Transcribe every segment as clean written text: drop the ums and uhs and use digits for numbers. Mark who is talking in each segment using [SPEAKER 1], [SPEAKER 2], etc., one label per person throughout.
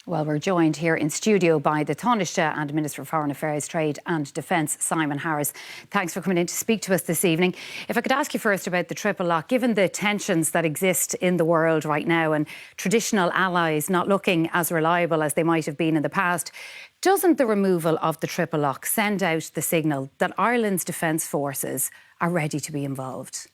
[SPEAKER 1] Well, we're joined here in studio by the Taoiseach and Minister for Foreign Affairs, Trade and Defence, Simon Harris. Thanks for coming in to speak to us this evening. If I could ask you first about the triple lock, given the tensions that exist in the world right now and traditional allies not looking as reliable as they might have been in the past, doesn't the removal of the triple lock send out the signal that Ireland's defence forces are ready to be involved?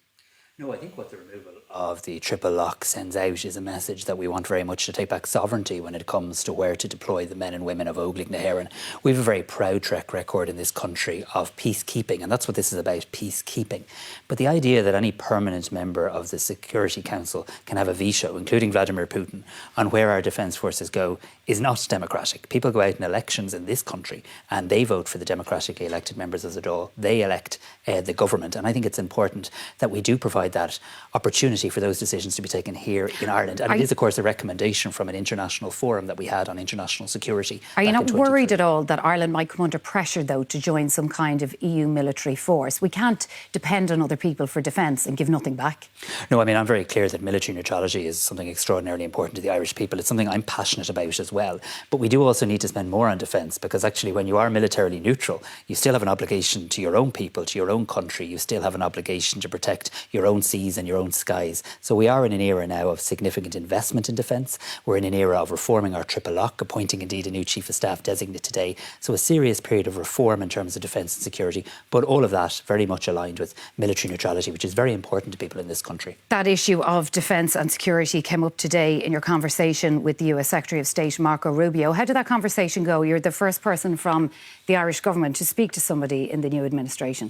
[SPEAKER 2] No, I think what the removal of the triple lock sends out is a message that we want very much to take back sovereignty when it comes to where to deploy the men and women of Óglaigh na hÉireann. We have a very proud track record in this country of peacekeeping, and that's what this is about, peacekeeping. But the idea that any permanent member of the Security Council can have a veto, including Vladimir Putin, on where our defence forces go is not democratic. People go out in elections in this country and they vote for the democratically elected members of the Dáil. They elect the government, and I think it's important that we do provide that opportunity for those decisions to be taken here in Ireland. And it is, of course, a recommendation from an international forum that we had on international security.
[SPEAKER 1] Are you not worried at all that Ireland might come under pressure, though, to join some kind of EU military force? We can't depend on other people for defence and give nothing back.
[SPEAKER 2] No, I mean, I'm very clear that military neutrality is something extraordinarily important to the Irish people. It's something I'm passionate about as well. But we do also need to spend more on defence, because actually when you are militarily neutral, you still have an obligation to your own people, to your own country. You still have an obligation to protect your own seas and your own skies. So we are in an era now of significant investment in defence. We're in an era of reforming our triple lock, appointing indeed a new Chief of Staff designate today. So a serious period of reform in terms of defence and security, but all of that very much aligned with military neutrality, which is very important to people in this country.
[SPEAKER 1] That issue of defence and security came up today in your conversation with the US Secretary of State, Marco Rubio. How did that conversation go? You're the first person from the Irish government to speak to somebody in the new administration.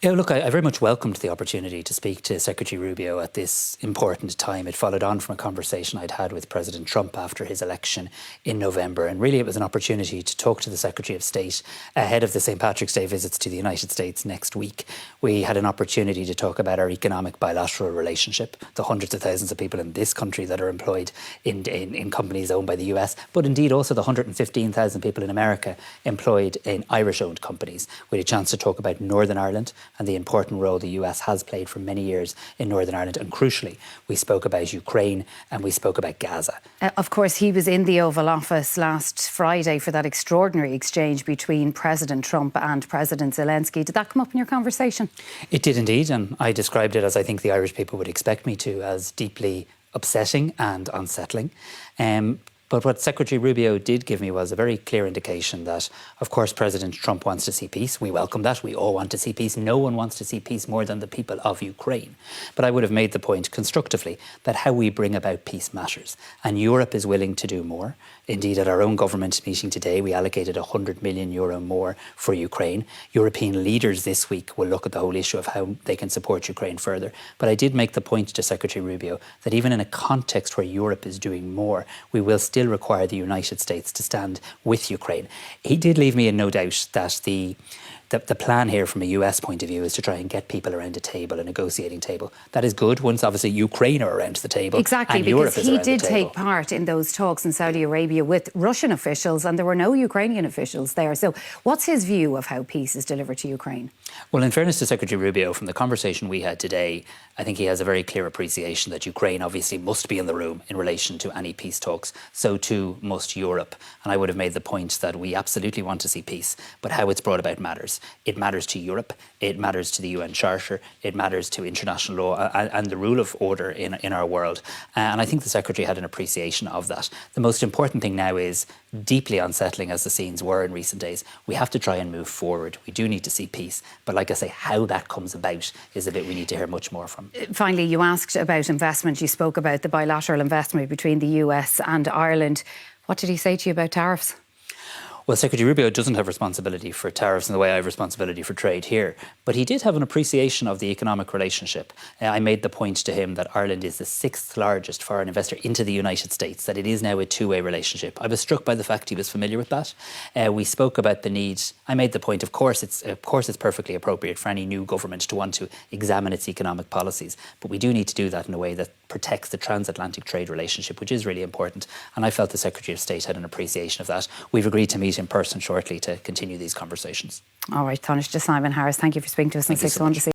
[SPEAKER 2] Yeah, look, I very much welcomed the opportunity to speak to Secretary Rubio at this important time. It followed on from a conversation I'd had with President Trump after his election in November. And really, it was an opportunity to talk to the Secretary of State ahead of the St. Patrick's Day visits to the United States next week. We had an opportunity to talk about our economic bilateral relationship, the hundreds of thousands of people in this country that are employed in companies owned by the US, but indeed also the 115,000 people in America employed in Irish-owned companies. We had a chance to talk about Northern Ireland and the important role the US has played for many years in Northern Ireland. And crucially, we spoke about Ukraine and we spoke about Gaza.
[SPEAKER 1] Of course, he was in the Oval Office last Friday for that extraordinary exchange between President Trump and President Zelensky. Did that come up in your conversation?
[SPEAKER 2] It did indeed, and I described it as I think the Irish people would expect me to, as deeply upsetting and unsettling. But what Secretary Rubio did give me was a very clear indication that, of course, President Trump wants to see peace. We welcome that. We all want to see peace. No one wants to see peace more than the people of Ukraine. But I would have made the point constructively that how we bring about peace matters. And Europe is willing to do more. Indeed, at our own government meeting today, we allocated €100 million more for Ukraine. European leaders this week will look at the whole issue of how they can support Ukraine further. But I did make the point to Secretary Rubio that even in a context where Europe is doing more, we will still require the United States to stand with Ukraine. He did leave me in no doubt that the plan here from a US point of view is to try and get people around a table, a negotiating table. That is good once obviously Ukraine are around the table.
[SPEAKER 1] Exactly,
[SPEAKER 2] and
[SPEAKER 1] because
[SPEAKER 2] Europe is
[SPEAKER 1] he
[SPEAKER 2] around
[SPEAKER 1] did
[SPEAKER 2] the table.
[SPEAKER 1] take part in those talks in Saudi Arabia with Russian officials, and there were no Ukrainian officials there. So what's his view of how peace is delivered to Ukraine?
[SPEAKER 2] Well, in fairness to Secretary Rubio, from the conversation we had today, I think he has a very clear appreciation that Ukraine obviously must be in the room in relation to any peace talks. So too must Europe. And I would have made the point that we absolutely want to see peace, but how it's brought about matters. It matters to Europe, it matters to the UN Charter, it matters to international law and the rule of order in our world. And I think the Secretary had an appreciation of that. The most important thing now is, deeply unsettling as the scenes were in recent days, we have to try and move forward. We do need to see peace. But like I say, how that comes about is a bit we need to hear much more from.
[SPEAKER 1] Finally, you asked about investment. You spoke about the bilateral investment between the US and Ireland. What did he say to you about tariffs?
[SPEAKER 2] Well, Secretary Rubio doesn't have responsibility for tariffs in the way I have responsibility for trade here, but he did have an appreciation of the economic relationship. I made the point to him that Ireland is the 6th largest foreign investor into the United States, that it is now a two-way relationship. I was struck by the fact he was familiar with that. We spoke about the need. I made the point, of course it's perfectly appropriate for any new government to want to examine its economic policies, but we do need to do that in a way that protects the transatlantic trade relationship, which is really important. And I felt the Secretary of State had an appreciation of that. We've agreed to meet in person shortly to continue these conversations.
[SPEAKER 1] All right, Taoiseach Simon Harris, thank you for speaking to us on 6 1 this evening.